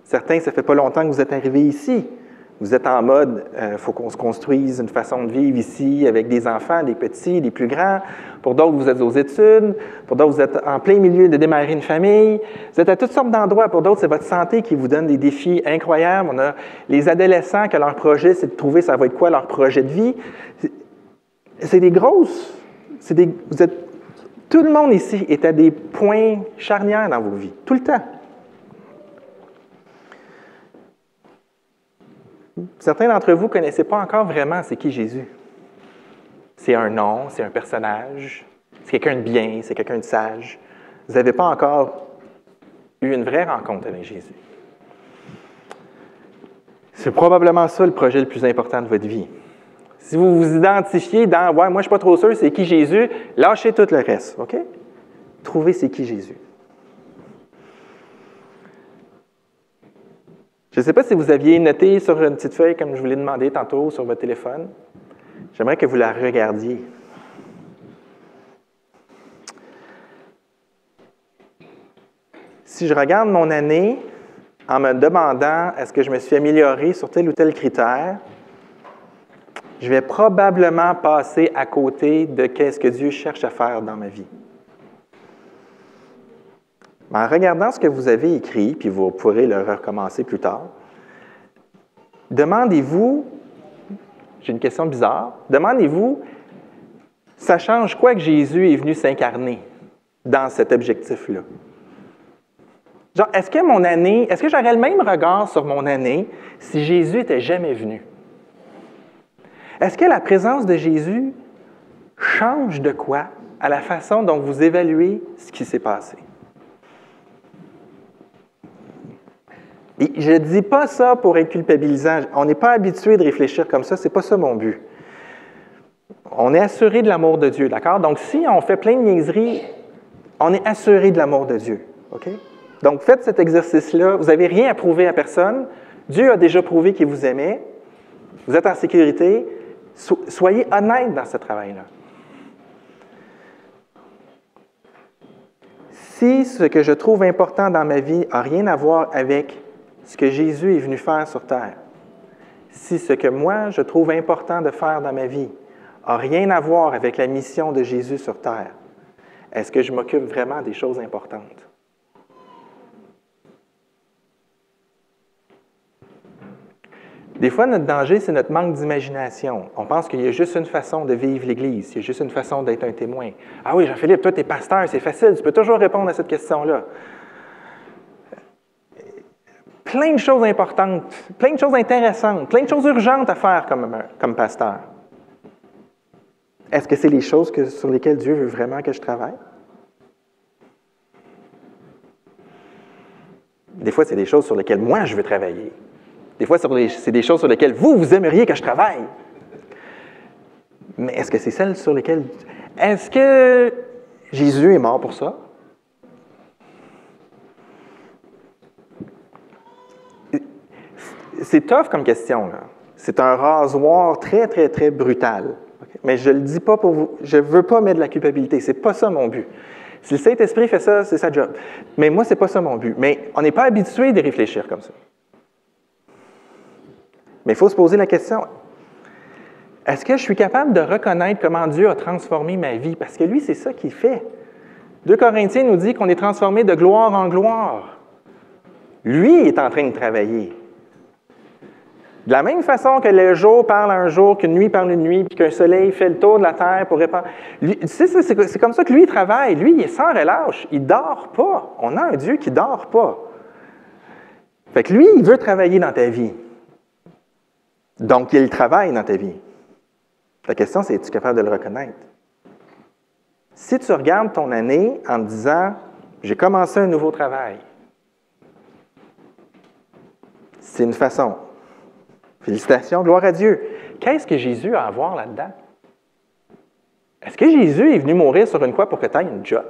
Certains, ça ne fait pas longtemps que vous êtes arrivés ici. Vous êtes en mode, il faut qu'on se construise une façon de vivre ici avec des enfants, des petits, des plus grands. Pour d'autres, vous êtes aux études. Pour d'autres, vous êtes en plein milieu de démarrer une famille. Vous êtes à toutes sortes d'endroits. Pour d'autres, c'est votre santé qui vous donne des défis incroyables. On a les adolescents que leur projet, c'est de trouver ça va être quoi leur projet de vie. C'est des grosses. Tout le monde ici est à des points charnières dans vos vies, tout le temps. Certains d'entre vous ne connaissez pas encore vraiment c'est qui Jésus. C'est un nom, c'est un personnage, c'est quelqu'un de bien, c'est quelqu'un de sage. Vous n'avez pas encore eu une vraie rencontre avec Jésus. C'est probablement ça le projet le plus important de votre vie. Si vous vous identifiez dans « Ouais, moi je ne suis pas trop sûr, c'est qui Jésus », lâchez tout le reste, OK? Trouvez c'est qui Jésus. Je ne sais pas si vous aviez noté sur une petite feuille, comme je vous l'ai demandé tantôt, sur votre téléphone. J'aimerais que vous la regardiez. Si je regarde mon année en me demandant est-ce que je me suis amélioré sur tel ou tel critère, je vais probablement passer à côté de ce que Dieu cherche à faire dans ma vie. Mais en regardant ce que vous avez écrit, puis vous pourrez le recommencer plus tard, demandez-vous, j'ai une question bizarre, demandez-vous, ça change quoi que Jésus est venu s'incarner dans cet objectif-là? Genre, est-ce que j'aurais le même regard sur mon année si Jésus n'était jamais venu? Est-ce que la présence de Jésus change de quoi à la façon dont vous évaluez ce qui s'est passé? Et je ne dis pas ça pour être culpabilisant. On n'est pas habitué de réfléchir comme ça. Ce n'est pas ça mon but. On est assuré de l'amour de Dieu, d'accord? Donc, si on fait plein de niaiseries, on est assuré de l'amour de Dieu, OK? Donc, faites cet exercice-là. Vous n'avez rien à prouver à personne. Dieu a déjà prouvé qu'il vous aimait. Vous êtes en sécurité. Soyez honnête dans ce travail-là. Si ce que je trouve important dans ma vie n'a rien à voir avec ce que Jésus est venu faire sur terre, si ce que moi je trouve important de faire dans ma vie n'a rien à voir avec la mission de Jésus sur terre, est-ce que je m'occupe vraiment des choses importantes? Des fois, notre danger, c'est notre manque d'imagination. On pense qu'il y a juste une façon de vivre l'Église, il y a juste une façon d'être un témoin. Ah oui, Jean-Philippe, toi, tu es pasteur, c'est facile, tu peux toujours répondre à cette question-là. Plein de choses importantes, plein de choses intéressantes, plein de choses urgentes à faire comme pasteur. Est-ce que c'est les choses sur lesquelles Dieu veut vraiment que je travaille? Des fois, c'est des choses sur lesquelles moi, je veux travailler. Des fois, c'est des choses sur lesquelles vous aimeriez que je travaille. Mais est-ce que c'est celles sur lesquelles... Est-ce que Jésus est mort pour ça? C'est tough comme question, là. C'est un rasoir très, très, très brutal. Okay? Mais je ne le dis pas pour vous. Je ne veux pas mettre de la culpabilité. Ce n'est pas ça mon but. Si le Saint-Esprit fait ça, c'est sa job. Mais moi, ce n'est pas ça mon but. Mais on n'est pas habitué de réfléchir comme ça. Mais il faut se poser la question, est-ce que je suis capable de reconnaître comment Dieu a transformé ma vie? Parce que lui, c'est ça qu'il fait. 2 Corinthiens nous dit qu'on est transformé de gloire en gloire. Lui est en train de travailler. De la même façon que le jour parle un jour, qu'une nuit parle une nuit, puis qu'un soleil fait le tour de la terre pour répandre... C'est comme ça que lui, il travaille. Lui, il est sans relâche. Il ne dort pas. On a un Dieu qui ne dort pas. Fait que lui, il veut travailler dans ta vie. Donc, il travaille dans ta vie. La question, c'est, es-tu capable de le reconnaître? Si tu regardes ton année en te disant, j'ai commencé un nouveau travail, c'est une façon. Félicitations, gloire à Dieu. Qu'est-ce que Jésus a à voir là-dedans? Est-ce que Jésus est venu mourir sur une croix pour que tu aies une job?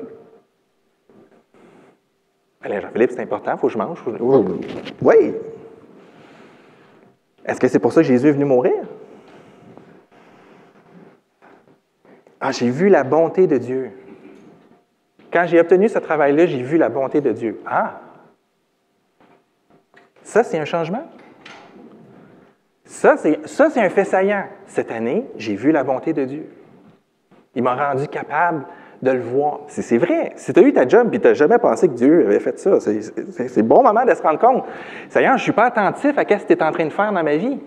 Allez, Jean-Philippe, c'est important, il faut que je mange. Oui. Est-ce que c'est pour ça que Jésus est venu mourir? Ah, j'ai vu la bonté de Dieu. Quand j'ai obtenu ce travail-là, j'ai vu la bonté de Dieu. Ah! Ça, c'est un changement? Ça, c'est un fait saillant. Cette année, j'ai vu la bonté de Dieu. Il m'a rendu capable de le voir. C'est vrai. Si tu as eu ta job et tu n'as jamais pensé que Dieu avait fait ça, c'est le bon moment de se rendre compte. Seigneur, je ne suis pas attentif à ce que tu es en train de faire dans ma vie.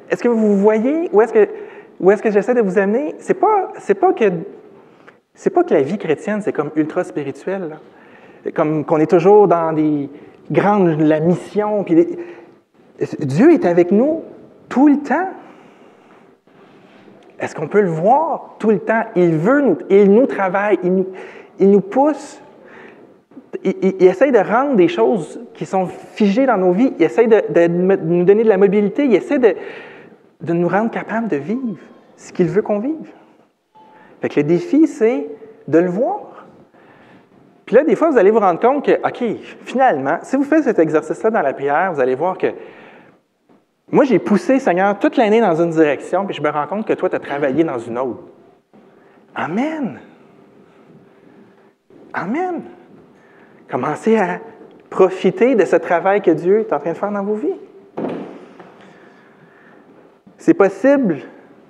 Est-ce que vous voyez où est-ce que j'essaie de vous amener? C'est pas que la vie chrétienne, c'est comme ultra spirituel. Là. Comme qu'on est toujours dans la mission. Dieu est avec nous tout le temps. Est-ce qu'on peut le voir tout le temps? Il nous travaille, il nous pousse. Il essaie de rendre des choses qui sont figées dans nos vies. Il essaie de nous donner de la mobilité. Il essaie de nous rendre capables de vivre ce qu'il veut qu'on vive. Fait que le défi, c'est de le voir. Puis là, des fois, vous allez vous rendre compte que, OK, finalement, si vous faites cet exercice-là dans la prière, vous allez voir que moi, j'ai poussé, Seigneur, toute l'année dans une direction, puis je me rends compte que toi, tu as travaillé dans une autre. Amen! Amen! Commencez à profiter de ce travail que Dieu est en train de faire dans vos vies. C'est possible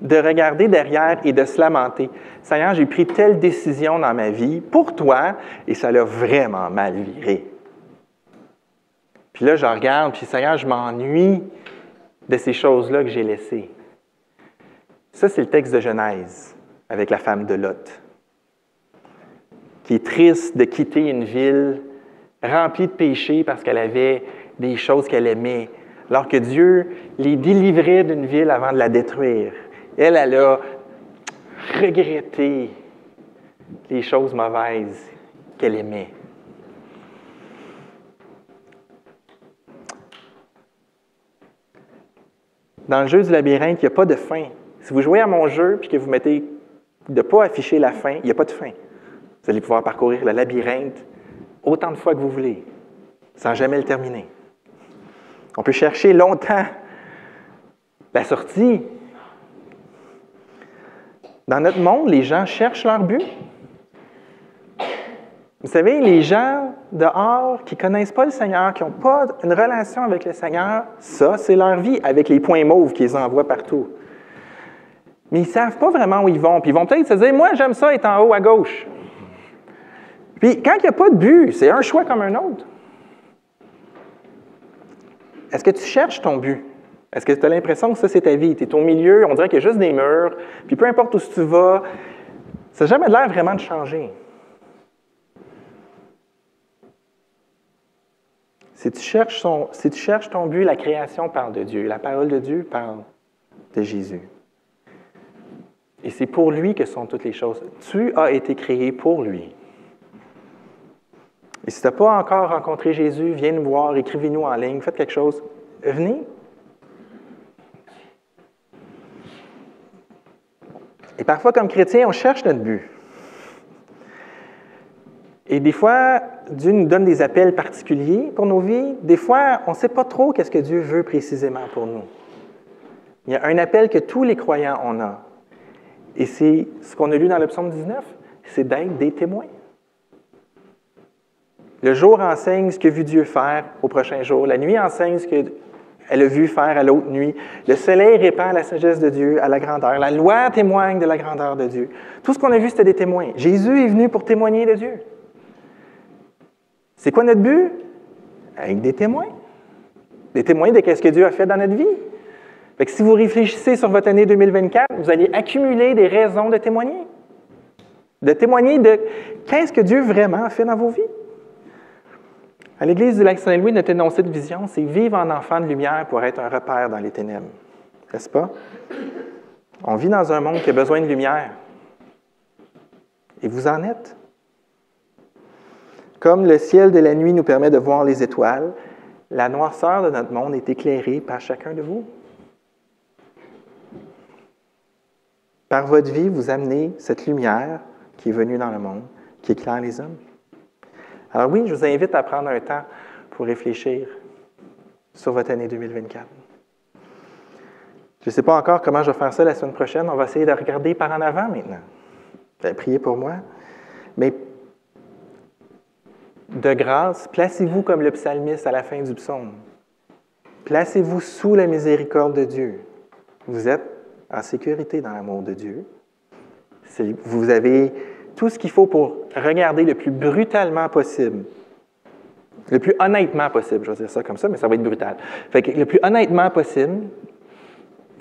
de regarder derrière et de se lamenter. Seigneur, j'ai pris telle décision dans ma vie pour toi et ça l'a vraiment mal viré. Puis là, je regarde, puis Seigneur, je m'ennuie de ces choses-là que j'ai laissées. Ça, c'est le texte de Genèse avec la femme de Lot, qui est triste de quitter une ville remplie de péchés parce qu'elle avait des choses qu'elle aimait, alors que Dieu les délivrait d'une ville avant de la détruire. Elle a regretté les choses mauvaises qu'elle aimait. Dans le jeu du labyrinthe, il n'y a pas de fin. Si vous jouez à mon jeu et que vous mettez de ne pas afficher la fin, il n'y a pas de fin. Vous allez pouvoir parcourir le labyrinthe autant de fois que vous voulez, sans jamais le terminer. On peut chercher longtemps la sortie. Dans notre monde, les gens cherchent leur but. Vous savez, les gens dehors qui ne connaissent pas le Seigneur, qui n'ont pas une relation avec le Seigneur, ça, c'est leur vie, avec les points mauves qu'ils envoient partout. Mais ils ne savent pas vraiment où ils vont. Puis ils vont peut-être se dire, moi, j'aime ça être en haut à gauche. Puis quand il n'y a pas de but, c'est un choix comme un autre. est-ce que tu cherches ton but? Est-ce que tu as l'impression que ça, c'est ta vie? Tu es au milieu, on dirait qu'il y a juste des murs, puis peu importe où tu vas, ça n'a jamais l'air vraiment de changer. Si tu cherches ton but, la création parle de Dieu, la parole de Dieu parle de Jésus. Et c'est pour lui que sont toutes les choses. Tu as été créé pour lui. Et si tu n'as pas encore rencontré Jésus, viens nous voir, écrivez-nous en ligne, faites quelque chose. Venez. Et parfois, comme chrétiens, on cherche notre but. Et des fois, Dieu nous donne des appels particuliers pour nos vies. Des fois, on ne sait pas trop qu'est-ce que Dieu veut précisément pour nous. Il y a un appel que tous les croyants ont. Et c'est ce qu'on a lu dans le psaume 19, c'est d'être des témoins. Le jour enseigne ce qu'a vu Dieu faire au prochain jour. La nuit enseigne ce qu'elle a vu faire à l'autre nuit. Le soleil répand la sagesse de Dieu à la grandeur. La loi témoigne de la grandeur de Dieu. Tout ce qu'on a vu, c'était des témoins. Jésus est venu pour témoigner de Dieu. C'est quoi notre but? Être des témoins. Des témoins de ce que Dieu a fait dans notre vie. Fait que si vous réfléchissez sur votre année 2024, vous allez accumuler des raisons de témoigner. De témoigner de qu'est-ce que Dieu vraiment a fait dans vos vies. À l'Église du Lac-Saint-Louis, notre énoncé de vision, c'est « Vivre en enfant de lumière pour être un repère dans les ténèbres ». N'est-ce pas? On vit dans un monde qui a besoin de lumière. Et vous en êtes. Comme le ciel de la nuit nous permet de voir les étoiles, la noirceur de notre monde est éclairée par chacun de vous. Par votre vie, vous amenez cette lumière qui est venue dans le monde, qui éclaire les hommes. Alors oui, je vous invite à prendre un temps pour réfléchir sur votre année 2024. Je ne sais pas encore comment je vais faire ça la semaine prochaine. On va essayer de regarder par en avant maintenant. Priez pour moi. Mais de grâce, placez-vous comme le psalmiste à la fin du psaume. Placez-vous sous la miséricorde de Dieu. Vous êtes en sécurité dans l'amour de Dieu. Vous avez tout ce qu'il faut pour regarder le plus brutalement possible, le plus honnêtement possible, je vais dire ça comme ça, mais ça va être brutal. Fait que le plus honnêtement possible,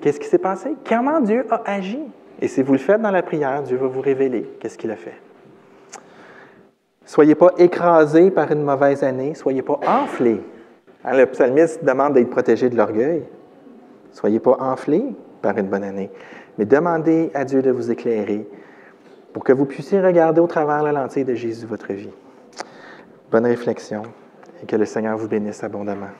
qu'est-ce qui s'est passé? Comment Dieu a agi? Et si vous le faites dans la prière, Dieu va vous révéler qu'est-ce qu'il a fait. Soyez pas écrasés par une mauvaise année, soyez pas enflés. Le psalmiste demande d'être protégé de l'orgueil. Soyez pas enflés par une bonne année, mais demandez à Dieu de vous éclairer pour que vous puissiez regarder au travers la lentille de Jésus votre vie. Bonne réflexion et que le Seigneur vous bénisse abondamment.